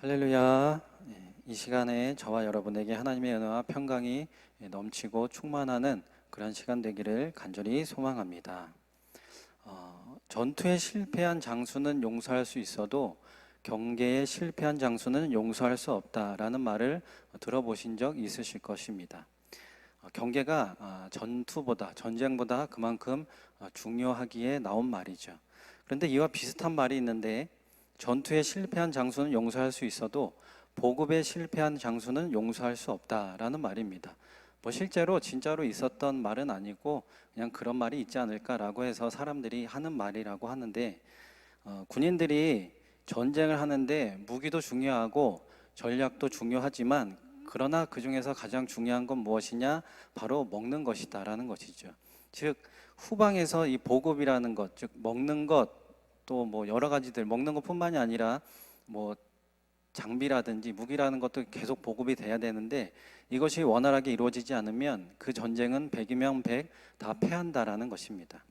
할렐루야. 이 시간에 저와 여러분에게 하나님의 은혜와 평강이 넘치고 충만하는 그런 시간 되기를 간절히 소망합니다. 전투에 실패한 장수는 용서할 수 있어도 경계에 실패한 장수는 용서할 수 없다라는 말을 들어보신 적 있으실 것입니다. 경계가 전쟁보다 그만큼 중요하기에 나온 말이죠. 그런데 이와 비슷한 말이 있는데, 전투에 실패한 장수는 용서할 수 있어도 보급에 실패한 장수는 용서할 수 없다라는 말입니다. 실제로 진짜로 있었던 말은 아니고 그냥 그런 말이 있지 않을까라고 해서 사람들이 하는 말이라고 하는데, 군인들이 전쟁을 하는데 무기도 중요하고 전략도 중요하지만, 그러나 그 중에서 가장 중요한 건 무엇이냐? 바로 먹는 것이다라는 것이죠. 즉, 후방에서 이 보급이라는 것, 즉 먹는 것, 또 여러 가지들 먹는 것뿐만이 아니라 장비라든지 무기라는 것도 계속 보급이 돼야 되는데, 이것이 원활하게 이루어지지 않으면 그 전쟁은 백이면 백 다 패한다라는 것입니다.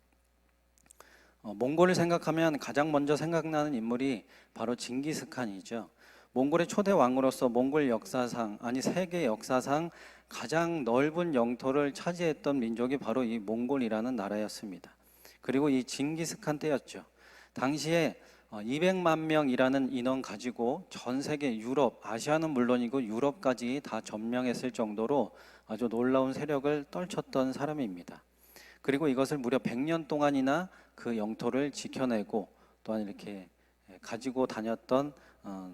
몽골을 생각하면 가장 먼저 생각나는 인물이 바로 징기스칸이죠. 몽골의 초대 왕으로서 몽골 역사상, 아니 세계 역사상 가장 넓은 영토를 차지했던 민족이 바로 이 몽골이라는 나라였습니다. 그리고 이 징기스칸 때였죠. 당시에 200만 명이라는 인원 가지고 전 세계 유럽, 아시아는 물론이고 유럽까지 다 점령했을 정도로 아주 놀라운 세력을 떨쳤던 사람입니다. 그리고 이것을 무려 100년 동안이나 그 영토를 지켜내고 또한 이렇게 가지고 다녔던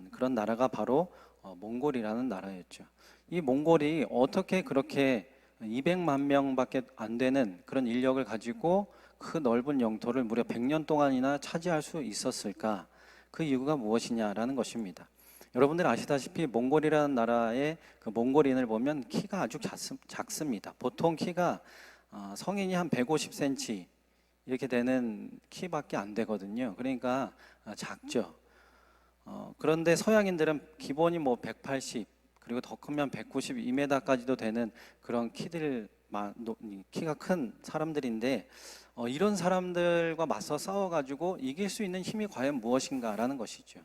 그런 나라가 바로 몽골이라는 나라였죠. 이 몽골이 어떻게 그렇게 200만 명밖에 안 되는 그런 인력을 가지고 그 넓은 영토를 무려 100년 동안이나 차지할 수 있었을까? 그 이유가 무엇이냐라는 것입니다. 여러분들 아시다시피 몽골이라는 나라의 그 몽골인을 보면 키가 아주 작습니다. 보통 키가 성인이 한 150cm 이렇게 되는 키밖에 안 되거든요. 그러니까 작죠. 그런데 서양인들은 기본이 180, 그리고 더 크면 190, 2m까지도 되는 그런 키가 큰 사람들인데, 이런 사람들과 맞서 싸워가지고 이길 수 있는 힘이 과연 무엇인가라는 것이죠.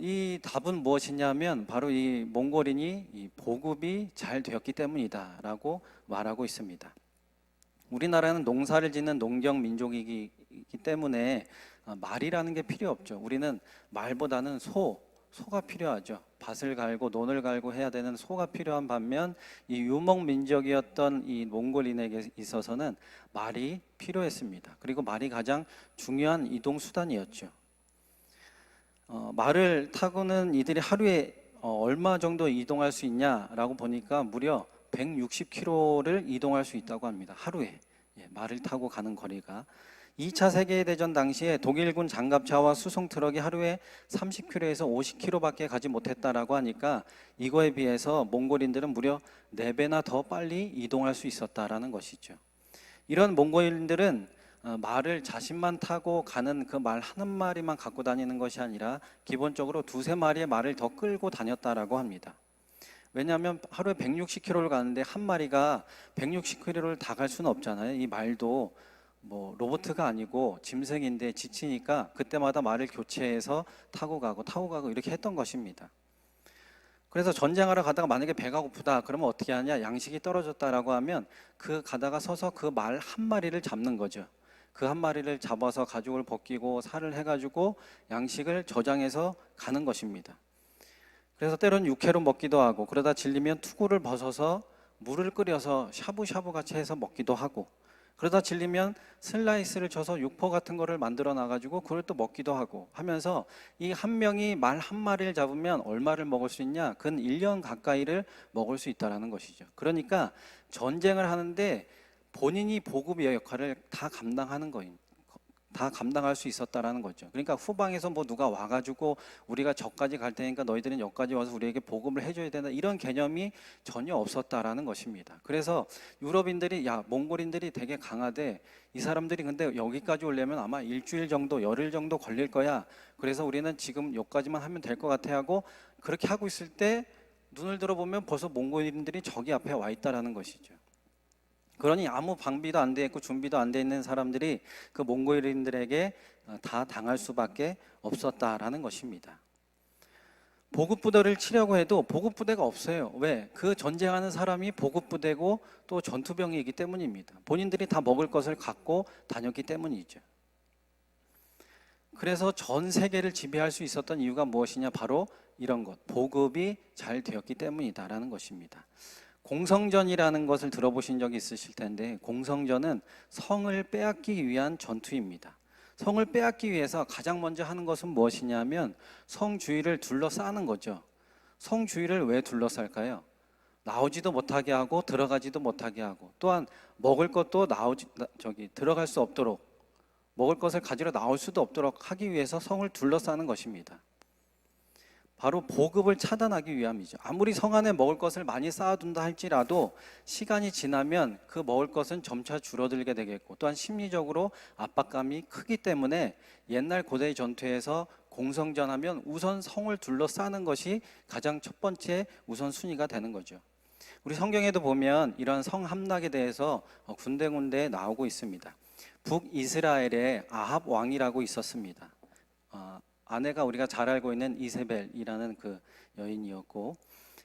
이 답은 무엇이냐면 바로 이 몽골인이 이 보급이 잘 되었기 때문이다라고 말하고 있습니다. 우리나라는 농사를 짓는 농경 민족이기 때문에 말이라는 게 필요 없죠. 우리는 말보다는 소가 필요하죠. 밭을 갈고 논을 갈고 해야 되는 소가 필요한 반면, 이 유목 민족이었던 이 몽골인에게 있어서는 말이 필요했습니다. 그리고 말이 가장 중요한 이동 수단이었죠. 말을 타고는 이들이 하루에 얼마 정도 이동할 수 있냐라고 보니까 무려 160km를 이동할 수 있다고 합니다. 하루에. 말을 타고 가는 거리가. 2차 세계대전 당시에 독일군 장갑차와 수송 트럭이 하루에 30km에서 50km밖에 가지 못했다라고 하니까, 이거에 비해서 몽골인들은 무려 4배나 더 빨리 이동할 수 있었다라는 것이죠. 이런 몽골인들은 말을 자신만 타고 가는 그 말 한 마리만 갖고 다니는 것이 아니라 기본적으로 2-3마리의 말을 더 끌고 다녔다라고 합니다. 왜냐하면 하루에 160km를 가는데 한 마리가 160km를 다 갈 수는 없잖아요. 이 말도 로봇가 아니고 짐승인데 지치니까 그때마다 말을 교체해서 타고 가고 이렇게 했던 것입니다. 그래서 전쟁하러 가다가 만약에 배가 고프다 그러면 어떻게 하냐? 양식이 떨어졌다라고 하면 그 가다가 서서 그 말 한 마리를 잡는 거죠. 그 한 마리를 잡아서 가죽을 벗기고 살을 해가지고 양식을 저장해서 가는 것입니다. 그래서 때로는 육회로 먹기도 하고, 그러다 질리면 투구를 벗어서 물을 끓여서 샤브샤브 같이 해서 먹기도 하고, 그러다 질리면 슬라이스를 쳐서 육포 같은 거를 만들어 놔가지고 그걸 또 먹기도 하고 하면서, 이 한 명이 말 한 마리를 잡으면 얼마를 먹을 수 있냐? 근 1년 가까이를 먹을 수 있다는 것이죠. 그러니까 전쟁을 하는데 본인이 보급의 역할을 다 감당하는 거입니다. 다 감당할 수 있었다라는 거죠. 그러니까 후방에서 누가 와가지고 우리가 저까지 갈 테니까 너희들은 여기까지 와서 우리에게 보급을 해줘야 된다, 이런 개념이 전혀 없었다라는 것입니다. 그래서 유럽인들이 몽골인들이 되게 강하대, 이 사람들이 근데 여기까지 오려면 아마 일주일 정도, 열흘 정도 걸릴 거야. 그래서 우리는 지금 여기까지만 하면 될 것 같아 하고 그렇게 하고 있을 때 눈을 들어보면 벌써 몽골인들이 저기 앞에 와 있다라는 것이죠. 그러니 아무 방비도 안 돼 있고 준비도 안 돼 있는 사람들이 그 몽골인들에게 다 당할 수밖에 없었다라는 것입니다. 보급부대를 치려고 해도 보급부대가 없어요. 왜? 그 전쟁하는 사람이 보급부대고 또 전투병이기 때문입니다. 본인들이 다 먹을 것을 갖고 다녔기 때문이죠. 그래서 전 세계를 지배할 수 있었던 이유가 무엇이냐? 바로 이런 것, 보급이 잘 되었기 때문이다라는 것입니다. 공성전이라는 것을 들어보신 적이 있으실 텐데, 공성전은 성을 빼앗기 위한 전투입니다. 성을 빼앗기 위해서 가장 먼저 하는 것은 무엇이냐면 성 주위를 둘러싸는 거죠. 성 주위를 왜 둘러쌀까요? 나오지도 못하게 하고 들어가지도 못하게 하고, 또한 먹을 것도 들어갈 수 없도록, 먹을 것을 가지러 나올 수도 없도록 하기 위해서 성을 둘러싸는 것입니다. 바로 보급을 차단하기 위함이죠. 아무리 성 안에 먹을 것을 많이 쌓아둔다 할지라도 시간이 지나면 그 먹을 것은 점차 줄어들게 되겠고, 또한 심리적으로 압박감이 크기 때문에 옛날 고대 전투에서 공성전 하면 우선 성을 둘러싸는 것이 가장 첫 번째 우선순위가 되는 거죠. 우리 성경에도 보면 이런 성 함락에 대해서 군데군데 나오고 있습니다. 북이스라엘에 아합 왕이라고 있었습니다. 아내가 우리가 잘 알고 있는 이세벨이라는 그 여인이었고,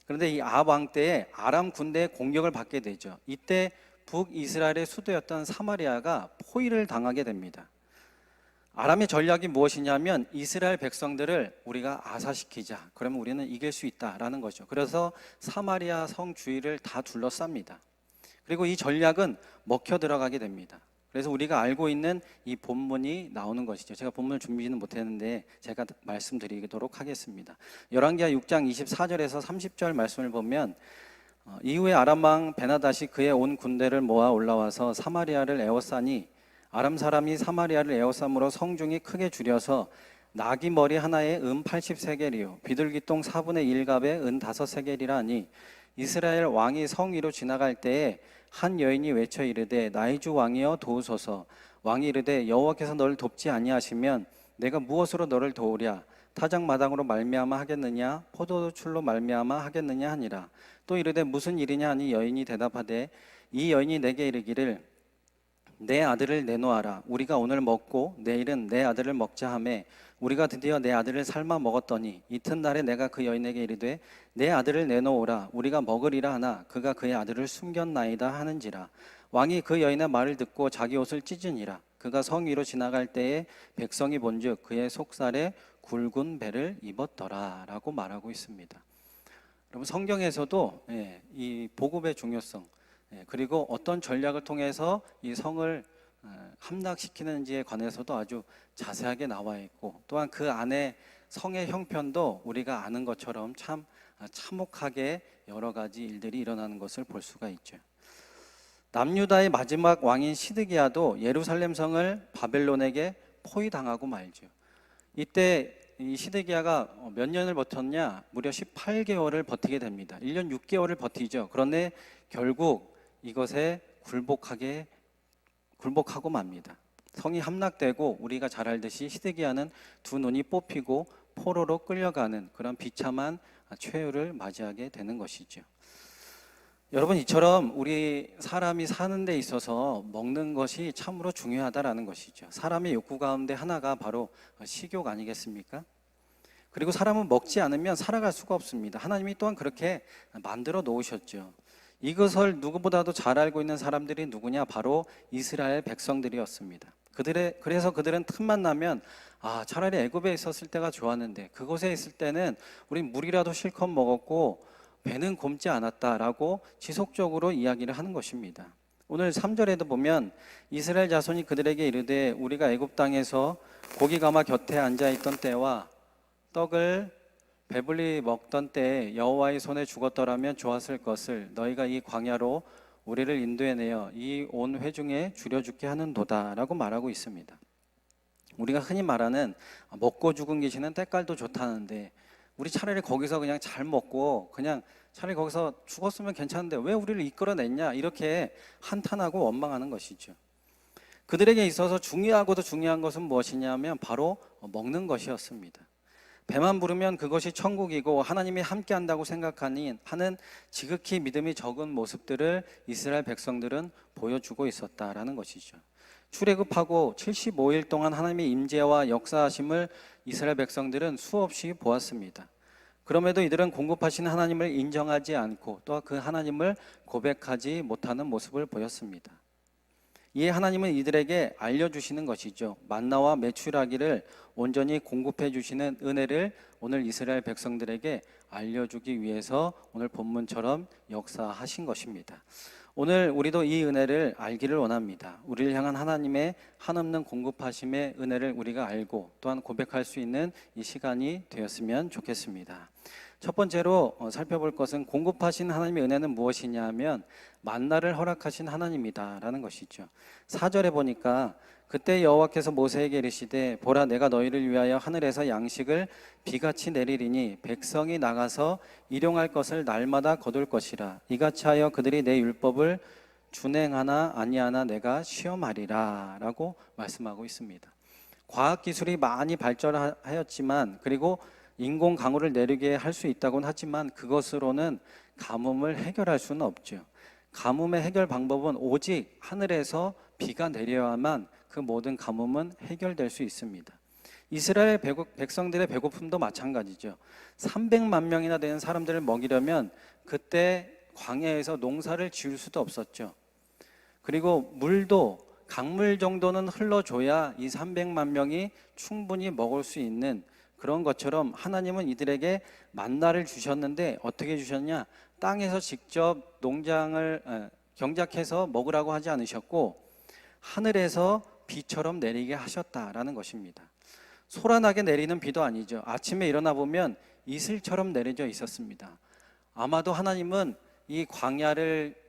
그런데 이 아합 왕 때에 아람 군대의 공격을 받게 되죠. 이때 북이스라엘의 수도였던 사마리아가 포위를 당하게 됩니다. 아람의 전략이 무엇이냐면 이스라엘 백성들을 우리가 아사시키자, 그러면 우리는 이길 수 있다라는 거죠. 그래서 사마리아 성 주위를 다 둘러쌉니다. 그리고 이 전략은 먹혀 들어가게 됩니다. 그래서 우리가 알고 있는 이 본문이 나오는 것이죠. 제가 본문을 준비는 못했는데 제가 말씀드리도록 하겠습니다. 열왕기하 6장 24절에서 30절 말씀을 보면, 이후에 아람 왕 베나닷이 그의 온 군대를 모아 올라와서 사마리아를 에워싸니 아람 사람이 사마리아를 에워싸므로 성중이 크게 줄여서 나귀 머리 하나에 80세겔이요 비둘기똥 4분의 1갑에 5세겔이라 하니, 이스라엘 왕이 성 위로 지나갈 때에 한 여인이 외쳐 이르되 나의 주 왕이여 도우소서. 왕이 이르되 여호와께서 너를 돕지 아니하시면 내가 무엇으로 너를 도우랴? 타작마당으로 말미암아 하겠느냐? 포도출로 말미암아 하겠느냐 하니라. 또 이르되 무슨 일이냐 하니, 여인이 대답하되 이 여인이 내게 이르기를 내 아들을 내놓아라. 우리가 오늘 먹고 내일은 내 아들을 먹자 하매, 우리가 드디어 내 아들을 삶아 먹었더니 이튿날에 내가 그 여인에게 이르되 내 아들을 내놓으라. 우리가 먹으리라 하나 그가 그의 아들을 숨겼나이다 하는지라. 왕이 그 여인의 말을 듣고 자기 옷을 찢으니라. 그가 성 위로 지나갈 때에 백성이 본즉 그의 속살에 굵은 배를 입었더라 라고 말하고 있습니다. 여러분, 성경에서도 이 보급의 중요성, 그리고 어떤 전략을 통해서 이 성을 함락시키는지에 관해서도 아주 자세하게 나와 있고, 또한 그 안에 성의 형편도 우리가 아는 것처럼 참 참혹하게 여러 가지 일들이 일어나는 것을 볼 수가 있죠. 남유다의 마지막 왕인 시드기야도 예루살렘 성을 바벨론에게 포위당하고 말죠. 이때 이 시드기야가 몇 년을 버텼냐? 무려 18개월을 버티게 됩니다. 1년 6개월을 버티죠. 그런데 결국 이것에 굴복하고 맙니다. 성이 함락되고, 우리가 잘 알듯이 시드기야는 두 눈이 뽑히고 포로로 끌려가는 그런 비참한 최후를 맞이하게 되는 것이죠. 여러분, 이처럼 우리 사람이 사는 데 있어서 먹는 것이 참으로 중요하다라는 것이죠. 사람의 욕구 가운데 하나가 바로 식욕 아니겠습니까? 그리고 사람은 먹지 않으면 살아갈 수가 없습니다. 하나님이 또한 그렇게 만들어 놓으셨죠. 이것을 누구보다도 잘 알고 있는 사람들이 누구냐? 바로 이스라엘 백성들이었습니다. 그래서 그들은 틈만 나면 차라리 애굽에 있었을 때가 좋았는데, 그곳에 있을 때는 우리 물이라도 실컷 먹었고 배는 곪지 않았다라고 지속적으로 이야기를 하는 것입니다. 오늘 3절에도 보면 이스라엘 자손이 그들에게 이르되 우리가 애굽 땅에서 고기 가마 곁에 앉아 있던 때와 떡을 배불리 먹던 때에 여호와의 손에 죽었더라면 좋았을 것을 너희가 이 광야로 우리를 인도해내어 이 온 회중에 줄여 죽게 하는도다라고 말하고 있습니다. 우리가 흔히 말하는 먹고 죽은 귀신은 때깔도 좋다는데, 우리 차라리 거기서 그냥 잘 먹고 그냥 차라리 거기서 죽었으면 괜찮은데 왜 우리를 이끌어냈냐, 이렇게 한탄하고 원망하는 것이죠. 그들에게 있어서 중요하고도 중요한 것은 무엇이냐면 바로 먹는 것이었습니다. 배만 부르면 그것이 천국이고 하나님이 함께한다고 생각하는 지극히 믿음이 적은 모습들을 이스라엘 백성들은 보여주고 있었다라는 것이죠. 출애굽하고 75일 동안 하나님의 임재와 역사하심을 이스라엘 백성들은 수없이 보았습니다. 그럼에도 이들은 공급하시는 하나님을 인정하지 않고 또 그 하나님을 고백하지 못하는 모습을 보였습니다. 이에 하나님은 이들에게 알려주시는 것이죠. 만나와 메추라기를 온전히 공급해 주시는 은혜를 오늘 이스라엘 백성들에게 알려주기 위해서 오늘 본문처럼 역사하신 것입니다. 오늘 우리도 이 은혜를 알기를 원합니다. 우리를 향한 하나님의 한없는 공급하심의 은혜를 우리가 알고 또한 고백할 수 있는 이 시간이 되었으면 좋겠습니다. 첫 번째로 살펴볼 것은 공급하신 하나님의 은혜는 무엇이냐 하면 만나를 허락하신 하나님이다라는 것이죠. 4절에 보니까 그때 여호와께서 모세에게 이르시되 보라 내가 너희를 위하여 하늘에서 양식을 비같이 내리리니 백성이 나가서 일용할 것을 날마다 거둘 것이라 이같이 하여 그들이 내 율법을 준행하나 아니하나 내가 시험하리라 라고 말씀하고 있습니다. 과학기술이 많이 발전하였지만 그리고 인공 강우를 내리게 할 수 있다고는 하지만 그것으로는 가뭄을 해결할 수는 없죠. 가뭄의 해결 방법은 오직 하늘에서 비가 내려야만 그 모든 가뭄은 해결될 수 있습니다. 이스라엘 백성들의 배고픔도 마찬가지죠. 300만 명이나 되는 사람들을 먹이려면 그때 광야에서 농사를 지을 수도 없었죠. 그리고 물도 강물 정도는 흘러줘야 이 300만 명이 충분히 먹을 수 있는 그런 것처럼 하나님은 이들에게 만나를 주셨는데 어떻게 주셨냐? 땅에서 직접 농장을 경작해서 먹으라고 하지 않으셨고 하늘에서 비처럼 내리게 하셨다라는 것입니다. 소란하게 내리는 비도 아니죠. 아침에 일어나 보면 이슬처럼 내려져 있었습니다. 아마도 하나님은 이 광야를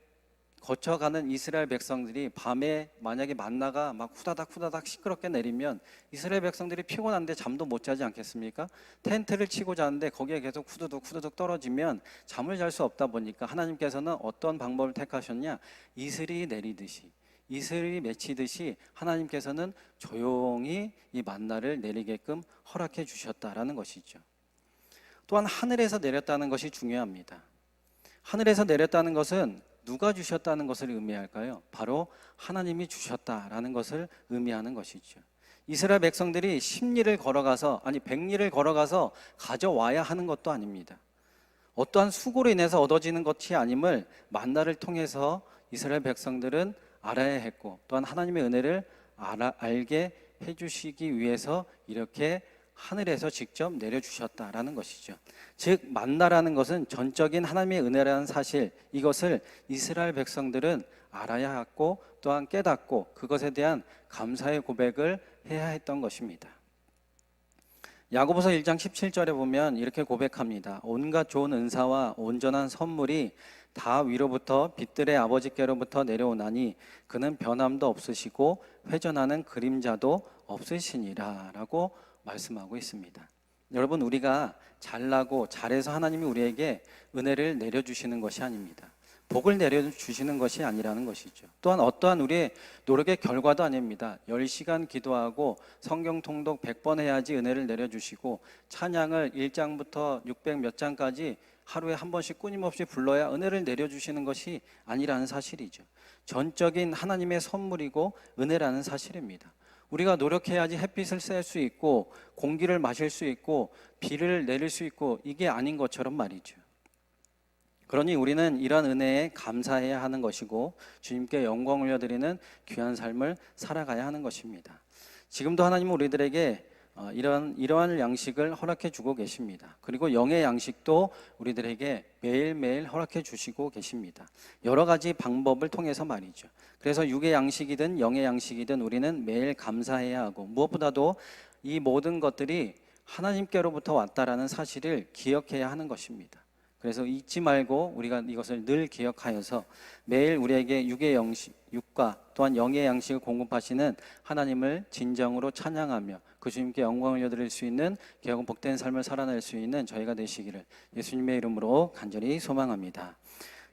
거쳐가는 이스라엘 백성들이 밤에 만약에 만나가 막 후다닥 시끄럽게 내리면 이스라엘 백성들이 피곤한데 잠도 못 자지 않겠습니까? 텐트를 치고 자는데 거기에 계속 후두둑 떨어지면 잠을 잘 수 없다 보니까 하나님께서는 어떤 방법을 택하셨냐? 이슬이 내리듯이 이슬이 맺히듯이 하나님께서는 조용히 이 만나를 내리게끔 허락해 주셨다라는 것이죠. 또한 하늘에서 내렸다는 것이 중요합니다. 하늘에서 내렸다는 것은 누가 주셨다는 것을 의미할까요? 바로 하나님이 주셨다라는 것을 의미하는 것이죠. 이스라엘 백성들이 10리를 걸어가서 100리를 걸어가서 가져와야 하는 것도 아닙니다. 어떠한 수고로 인해서 얻어지는 것이 아님을 만나를 통해서 이스라엘 백성들은 알아야 했고 또한 하나님의 은혜를 알게 해주시기 위해서 이렇게 하늘에서 직접 내려주셨다라는 것이죠. 즉 만나라는 것은 전적인 하나님의 은혜라는 사실, 이것을 이스라엘 백성들은 알아야 했고 또한 깨닫고 그것에 대한 감사의 고백을 해야 했던 것입니다. 야고보서 1장 17절에 보면 이렇게 고백합니다. 온갖 좋은 은사와 온전한 선물이 다 위로부터 빛들의 아버지께로부터 내려오나니 그는 변함도 없으시고 회전하는 그림자도 없으시니라 라고 말씀하고 있습니다. 여러분, 우리가 잘나고 잘해서 하나님이 우리에게 은혜를 내려주시는 것이 아닙니다. 복을 내려주시는 것이 아니라는 것이죠. 또한 어떠한 우리의 노력의 결과도 아닙니다. 10시간 기도하고 성경 통독 100번 해야지 은혜를 내려주시고 찬양을 1장부터 600 몇 장까지 하루에 한 번씩 끊임없이 불러야 은혜를 내려주시는 것이 아니라는 사실이죠. 전적인 하나님의 선물이고 은혜라는 사실입니다. 우리가 노력해야지 햇빛을 쐴 수 있고 공기를 마실 수 있고 비를 내릴 수 있고 이게 아닌 것처럼 말이죠. 그러니 우리는 이러한 은혜에 감사해야 하는 것이고 주님께 영광 올려드리는 귀한 삶을 살아가야 하는 것입니다. 지금도 하나님은 우리들에게 이러한 양식을 허락해 주고 계십니다. 그리고 영의 양식도 우리들에게 매일매일 허락해 주시고 계십니다. 여러 가지 방법을 통해서 말이죠. 그래서 육의 양식이든 영의 양식이든 우리는 매일 감사해야 하고 무엇보다도 이 모든 것들이 하나님께로부터 왔다라는 사실을 기억해야 하는 것입니다. 그래서 잊지 말고 우리가 이것을 늘 기억하여서 매일 우리에게 육의 양식, 육과 또한 영의 양식을 공급하시는 하나님을 진정으로 찬양하며 그 주님께 영광을 올려드릴 수 있는 귀하고 복된 삶을 살아낼 수 있는 저희가 되시기를 예수님의 이름으로 간절히 소망합니다.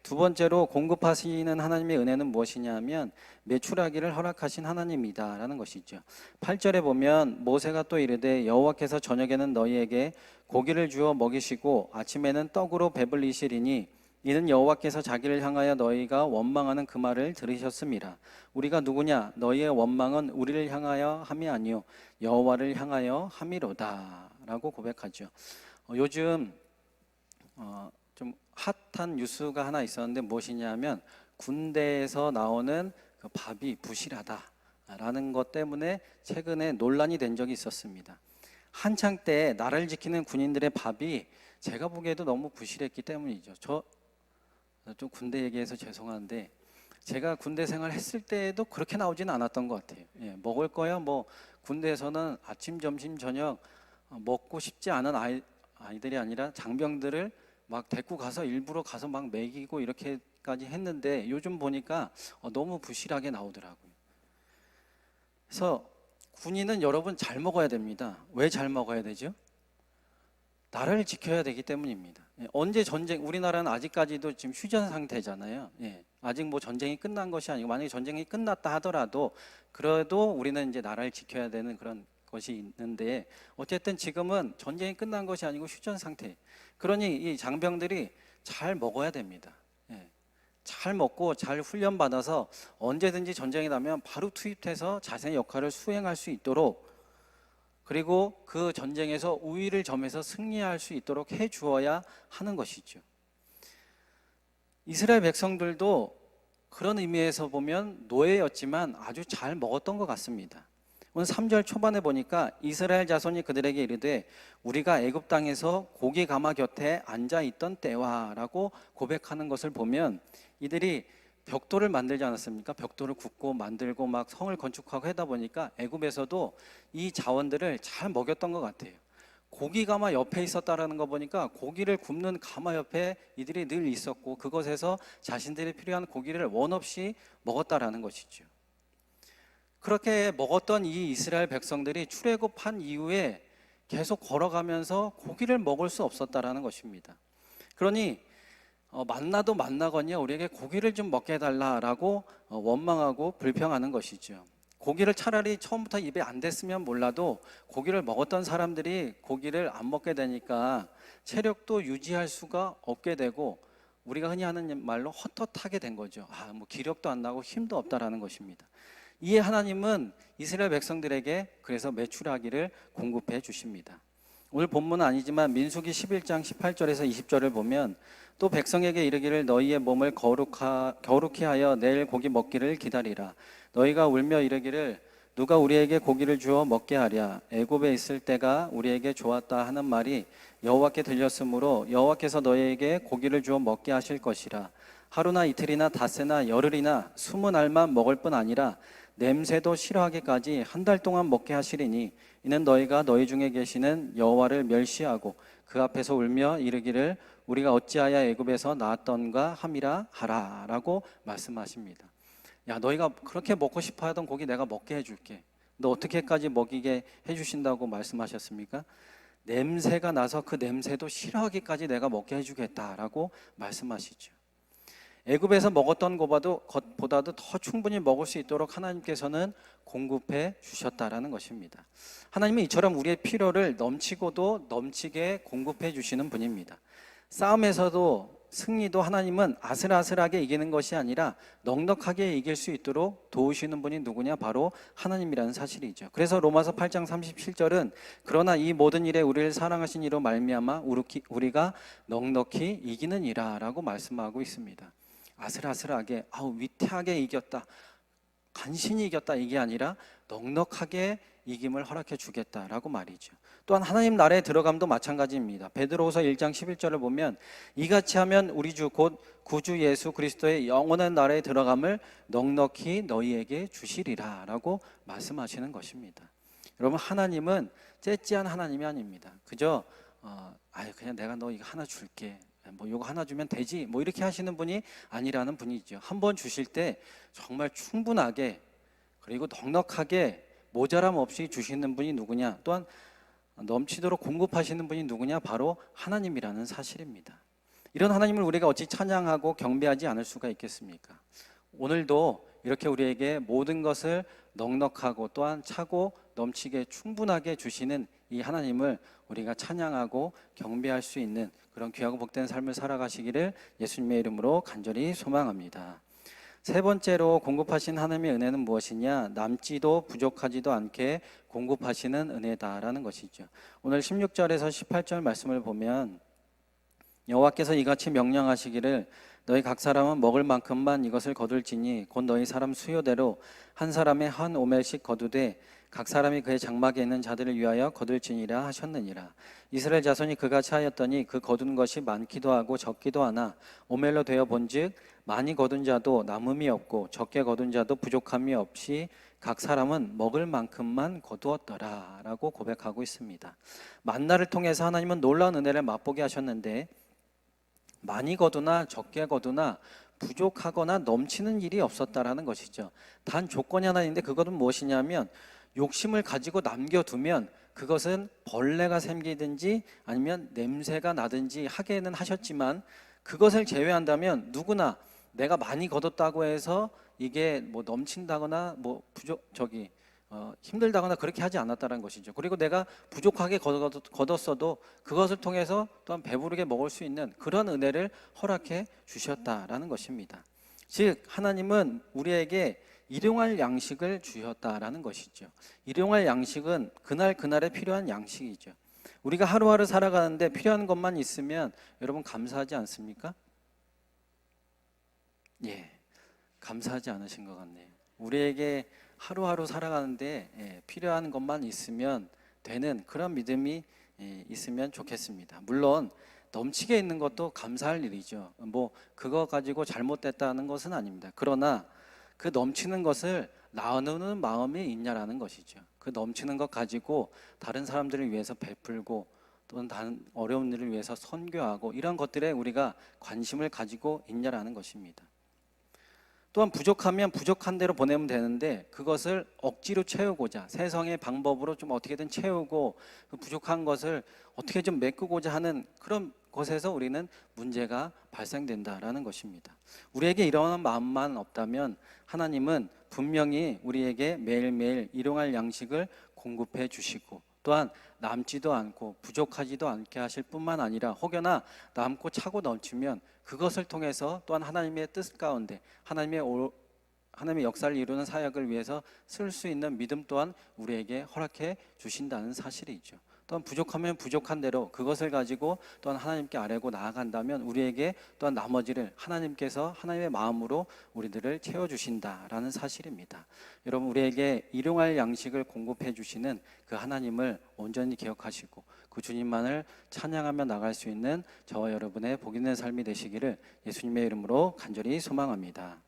두 번째로 공급하시는 하나님의 은혜는 무엇이냐 하면 메추라기를 허락하신 하나님이다 라는 것이죠. 8절에 보면 모세가 또 이르되 여호와께서 저녁에는 너희에게 고기를 주어 먹이시고 아침에는 떡으로 배불리시리니 이는 여호와께서 자기를 향하여 너희가 원망하는 그 말을 들으셨음이라. 우리가 누구냐? 너희의 원망은 우리를 향하여 함이 아니요 여호와를 향하여 함이로다 라고 고백하죠. 요즘 좀 핫한 뉴스가 하나 있었는데 무엇이냐면 군대에서 나오는 그 밥이 부실하다라는 것 때문에 최근에 논란이 된 적이 있었습니다. 한창 때 나라를 지키는 군인들의 밥이 제가 보기에도 너무 부실했기 때문이죠. 저 좀 군대 얘기해서 죄송한데 제가 군대 생활했을 때에도 그렇게 나오지는 않았던 것 같아요. 예, 먹을 거야 뭐 군대에서는 아침, 점심, 저녁 먹고 싶지 않은 아이들이 아니라 장병들을 막 데리고 가서 일부러 가서 막 먹이고 이렇게까지 했는데 요즘 보니까 너무 부실하게 나오더라고요. 그래서 군인은 여러분 잘 먹어야 됩니다. 왜 잘 먹어야 되죠? 나라를 지켜야 되기 때문입니다. 예, 언제 전쟁, 우리나라는 아직까지도 지금 휴전 상태잖아요. 예, 아직 뭐 전쟁이 끝난 것이 아니고 만약에 전쟁이 끝났다 하더라도 그래도 우리는 이제 나라를 지켜야 되는 그런 것이 있는데 어쨌든 지금은 전쟁이 끝난 것이 아니고 휴전 상태. 그러니 이 장병들이 잘 먹어야 됩니다. 예, 잘 먹고 잘 훈련 받아서 언제든지 전쟁이 나면 바로 투입해서 자신의 역할을 수행할 수 있도록 그리고 그 전쟁에서 우위를 점해서 승리할 수 있도록 해 주어야 하는 것이죠. 이스라엘 백성들도 그런 의미에서 보면 노예였지만 아주 잘 먹었던 것 같습니다. 오늘 3절 초반에 보니까 이스라엘 자손이 그들에게 이르되 우리가 애굽 땅에서 고기 가마 곁에 앉아 있던 때와라고 고백하는 것을 보면 이들이 벽돌을 만들지 않았습니까? 벽돌을 굽고 만들고 막 성을 건축하고 하다 보니까 애굽에서도 이 자원들을 잘 먹였던 것 같아요. 고기 가마 옆에 있었다라는 거 보니까 고기를 굽는 가마 옆에 이들이 늘 있었고 그것에서 자신들이 필요한 고기를 원 없이 먹었다라는 것이죠. 그렇게 먹었던 이 이스라엘 백성들이 출애굽한 이후에 계속 걸어가면서 고기를 먹을 수 없었다라는 것입니다. 그러니 만나도 만나거니와 우리에게 고기를 좀 먹게 해달라라고 원망하고 불평하는 것이죠. 고기를 차라리 처음부터 입에 안 댔으면 몰라도 고기를 먹었던 사람들이 고기를 안 먹게 되니까 체력도 유지할 수가 없게 되고 우리가 흔히 하는 말로 헛헛하게 된 거죠. 뭐 기력도 안 나고 힘도 없다라는 것입니다. 이에 하나님은 이스라엘 백성들에게 그래서 메추라기를 공급해 주십니다. 오늘 본문은 아니지만 민수기 11장 18절에서 20절을 보면 또 백성에게 이르기를 너희의 몸을 거룩히 하여 내일 고기 먹기를 기다리라. 너희가 울며 이르기를 누가 우리에게 고기를 주어 먹게 하랴. 애굽에 있을 때가 우리에게 좋았다 하는 말이 여호와께 들렸으므로 여호와께서 너희에게 고기를 주어 먹게 하실 것이라. 하루나 이틀이나 닷새나 열흘이나 20알만 먹을 뿐 아니라 냄새도 싫어하기까지 한 달 동안 먹게 하시리니 이는 너희가 너희 중에 계시는 여호와를 멸시하고 그 앞에서 울며 이르기를 우리가 어찌하여 애굽에서 나왔던가 함이라 하라라고 말씀하십니다. 야, 너희가 그렇게 먹고 싶어 하던 고기 내가 먹게 해줄게. 너 어떻게까지 먹이게 해주신다고 말씀하셨습니까? 냄새가 나서 그 냄새도 싫어하기까지 내가 먹게 해주겠다라고 말씀하시죠. 애굽에서 먹었던 것보다도 더 충분히 먹을 수 있도록 하나님께서는 공급해 주셨다라는 것입니다. 하나님은 이처럼 우리의 필요를 넘치고도 넘치게 공급해 주시는 분입니다. 싸움에서도 승리도 하나님은 아슬아슬하게 이기는 것이 아니라 넉넉하게 이길 수 있도록 도우시는 분이 누구냐? 바로 하나님이라는 사실이죠. 그래서 로마서 8장 37절은 그러나 이 모든 일에 우리를 사랑하신 이로 말미암아 우리가 넉넉히 이기는 이라라고 말씀하고 있습니다. 아슬아슬하게 위태하게 이겼다, 간신히 이겼다 이게 아니라 넉넉하게 이김을 허락해 주겠다라고 말이죠. 또한 하나님 나라에 들어감도 마찬가지입니다. 베드로후서 1장 11절을 보면 이같이 하면 우리 주 곧 구주 예수 그리스도의 영원한 나라에 들어감을 넉넉히 너희에게 주시리라 라고 말씀하시는 것입니다. 여러분, 하나님은 째째한 하나님이 아닙니다. 그저 그냥 내가 너 이거 하나 줄게, 뭐 이거 하나 주면 되지, 뭐 이렇게 하시는 분이 아니라는 분이죠. 한번 주실 때 정말 충분하게 그리고 넉넉하게 모자람 없이 주시는 분이 누구냐? 또한 넘치도록 공급하시는 분이 누구냐? 바로 하나님이라는 사실입니다. 이런 하나님을 우리가 어찌 찬양하고 경배하지 않을 수가 있겠습니까? 오늘도 이렇게 우리에게 모든 것을 넉넉하고 또한 차고 넘치게 충분하게 주시는 이 하나님을 우리가 찬양하고 경배할 수 있는 그런 귀하고 복된 삶을 살아가시기를 예수님의 이름으로 간절히 소망합니다. 세 번째로 공급하신 하나님의 은혜는 무엇이냐? 남지도 부족하지도 않게 공급하시는 은혜다라는 것이죠. 오늘 16절에서 18절 말씀을 보면 여호와께서 이같이 명령하시기를 너희 각 사람은 먹을 만큼만 이것을 거둘지니 곧 너희 사람 수요대로 한 사람의 한 오멜씩 거두되 각 사람이 그의 장막에 있는 자들을 위하여 거둘지니라 하셨느니라. 이스라엘 자손이 그같이 하였더니 그 거둔 것이 많기도 하고 적기도 하나 오멜로 되어 본즉 많이 거둔 자도 남음이 없고 적게 거둔 자도 부족함이 없이 각 사람은 먹을 만큼만 거두었더라 라고 고백하고 있습니다. 만나를 통해서 하나님은 놀라운 은혜를 맛보게 하셨는데 많이 거두나 적게 거두나 부족하거나 넘치는 일이 없었다라는 것이죠. 단 조건이 하나 있는데 그것은 무엇이냐면 욕심을 가지고 남겨두면 그것은 벌레가 생기든지 아니면 냄새가 나든지 하게는 하셨지만 그것을 제외한다면 누구나 내가 많이 거뒀다고 해서 이게 뭐 넘친다거나 뭐 힘들다거나 그렇게 하지 않았다는 것이죠. 그리고 내가 부족하게 거뒀어도 그것을 통해서 또한 배부르게 먹을 수 있는 그런 은혜를 허락해 주셨다라는 것입니다. 즉 하나님은 우리에게 일용할 양식을 주셨다라는 것이죠. 일용할 양식은 그날에 필요한 양식이죠. 우리가 하루하루 살아가는데 필요한 것만 있으면 여러분 감사하지 않습니까? 예, 감사하지 않으신 것 같네요. 우리에게 하루하루 살아가는데 필요한 것만 있으면 되는 그런 믿음이 있으면 좋겠습니다. 물론 넘치게 있는 것도 감사할 일이죠. 뭐 그거 가지고 잘못됐다는 것은 아닙니다. 그러나 그 넘치는 것을 나누는 마음이 있냐라는 것이죠. 그 넘치는 것 가지고 다른 사람들을 위해서 베풀고 또는 다른 어려운 일을 위해서 선교하고 이런 것들에 우리가 관심을 가지고 있냐라는 것입니다. 또한 부족하면 부족한 대로 보내면 되는데 그것을 억지로 채우고자 세상의 방법으로 좀 어떻게든 채우고 그 부족한 것을 어떻게 좀 메꾸고자 하는 그런 것에서 우리는 문제가 발생된다라는 것입니다. 우리에게 이러한 마음만 없다면 하나님은 분명히 우리에게 매일매일 일용할 양식을 공급해 주시고 또한 남지도 않고 부족하지도 않게 하실 뿐만 아니라 혹여나 남고 차고 넘치면 그것을 통해서 또한 하나님의 뜻 가운데 하나님의 역사를 이루는 사역을 위해서 쓸 수 있는 믿음 또한 우리에게 허락해 주신다는 사실이죠. 또한 부족하면 부족한 대로 그것을 가지고 또한 하나님께 아뢰고 나아간다면 우리에게 또한 나머지를 하나님께서 하나님의 마음으로 우리들을 채워주신다라는 사실입니다. 여러분 우리에게 일용할 양식을 공급해 주시는 그 하나님을 온전히 기억하시고 그 주님만을 찬양하며 나갈 수 있는 저와 여러분의 복 있는 삶이 되시기를 예수님의 이름으로 간절히 소망합니다.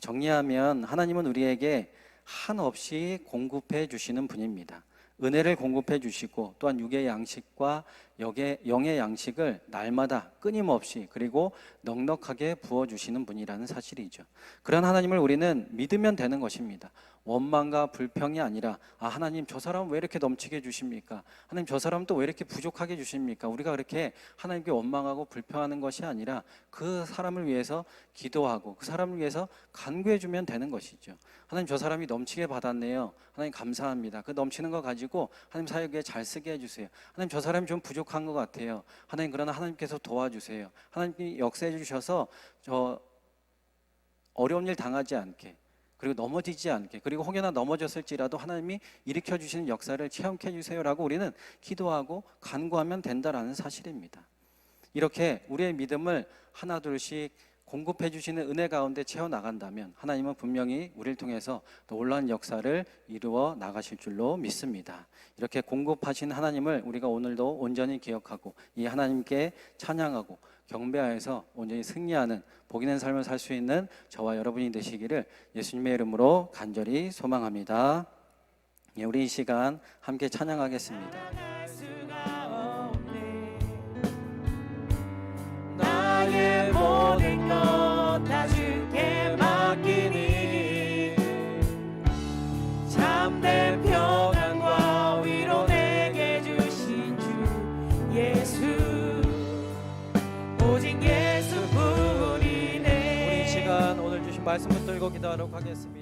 정리하면 하나님은 우리에게 한없이 공급해 주시는 분입니다. 은혜를 공급해 주시고 또한 육의 양식과 영의 양식을 날마다 끊임없이 그리고 넉넉하게 부어주시는 분이라는 사실이죠. 그런 하나님을 우리는 믿으면 되는 것입니다. 원망과 불평이 아니라 하나님 저 사람 왜 이렇게 넘치게 주십니까? 하나님 저 사람 또 왜 이렇게 부족하게 주십니까? 우리가 그렇게 하나님께 원망하고 불평하는 것이 아니라 그 사람을 위해서 기도하고 그 사람을 위해서 간구해 주면 되는 것이죠. 하나님 저 사람이 넘치게 받았네요. 하나님 감사합니다. 그 넘치는 거 가지고 하나님 사역에 잘 쓰게 해주세요. 하나님 저 사람이 좀 부족한 것 같아요. 하나님 그러나 하나님께서 도와주세요. 하나님이 역사해 주셔서 저 어려운 일 당하지 않게 그리고 넘어지지 않게 그리고 혹여나 넘어졌을지라도 하나님이 일으켜 주시는 역사를 체험케 해주세요라고 우리는 기도하고 간구하면 된다라는 사실입니다. 이렇게 우리의 믿음을 하나둘씩 공급해 주시는 은혜 가운데 채워나간다면 하나님은 분명히 우리를 통해서 놀라운 역사를 이루어 나가실 줄로 믿습니다. 이렇게 공급하신 하나님을 우리가 오늘도 온전히 기억하고 이 하나님께 찬양하고 경배하여서 온전히 승리하는 복 있는 삶을 살 수 있는 저와 여러분이 되시기를 예수님의 이름으로 간절히 소망합니다. 우리 이 시간 함께 찬양하겠습니다. 나의 모든 것 다 주께 맡기니 참된 평안과 위로 내게 주신 주 예수 오직 예수뿐이네. 우리 이 시간 오늘 주신 말씀 붙들고 기도하도록 하겠습니다.